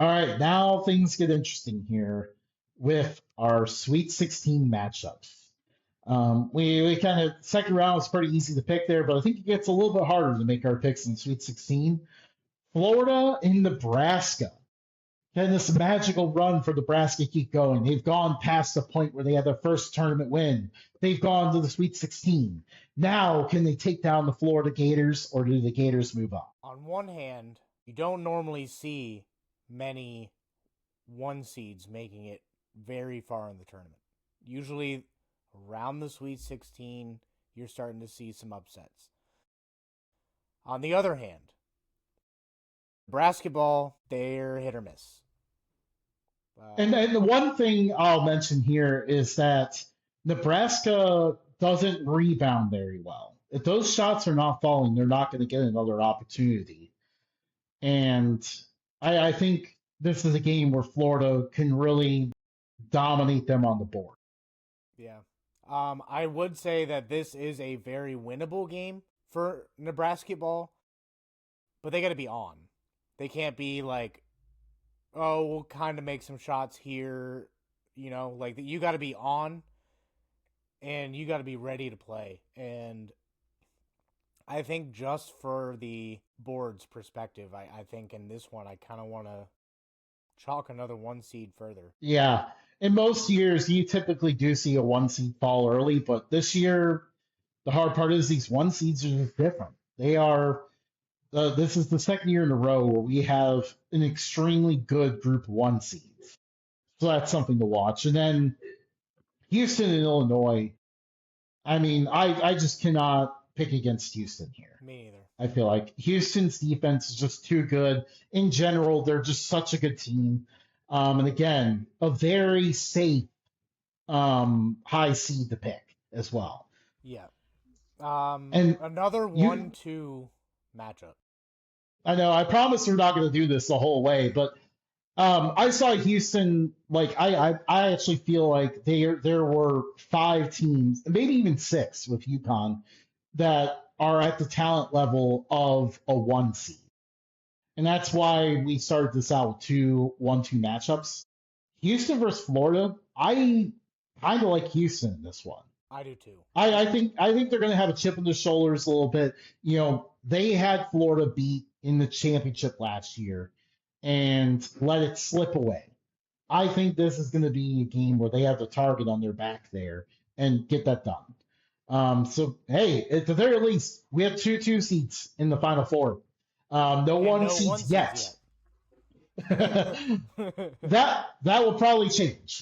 All right, now things get interesting here with our Sweet 16 matchups. We kind of second round was pretty easy to pick there, but I think it gets a little bit harder to make our picks in Sweet 16. Florida and Nebraska. Can this magical run for Nebraska keep going? They've gone past the point where they had their first tournament win. They've gone to the Sweet 16. Now, can they take down the Florida Gators, or do the Gators move on? On one hand, you don't normally see many one seeds making it very far in the tournament. Usually around the Sweet 16, you're starting to see some upsets. On the other hand, basketball, they're hit or miss. And the one thing I'll mention here is that Nebraska doesn't rebound very well. If those shots are not falling, they're not going to get another opportunity. And I think this is a game where Florida can really dominate them on the board. Yeah. I would say that this is a very winnable game for Nebraska ball, but they got to be on. They can't be like, oh, we'll kind of make some shots here. Like you got to be on and you got to be ready to play. And I think just for the board's perspective, I think in this one, I kind of want to chalk another one seed further. Yeah. In most years, you typically do see a one seed fall early, but this year, the hard part is these one seeds are just different. They are this is the second year in a row where we have an extremely good group one seeds. So that's something to watch. And then Houston and Illinois. I mean, I just cannot pick against Houston here. Me neither. I feel like Houston's defense is just too good. In general, they're just such a good team. And again, a very safe high seed to pick as well. Yeah. And Another you 1-2 matchup. I know. I promise we're not going to do this the whole way, but I saw Houston. Like I actually feel like there were five teams, maybe even six with UConn, that are at the talent level of a one seed, and that's why we started this out with two 1-2 matchups. Houston versus Florida. I kind of like Houston in this one. I do too. I think they're going to have a chip on their shoulders a little bit. They had Florida beat in the championship last year and let it slip away. I think this is going to be a game where they have the target on their back there and get that done. So hey, at the very least, we have two seats in the Final Four. No And one no one seats seeds yet. that will probably change.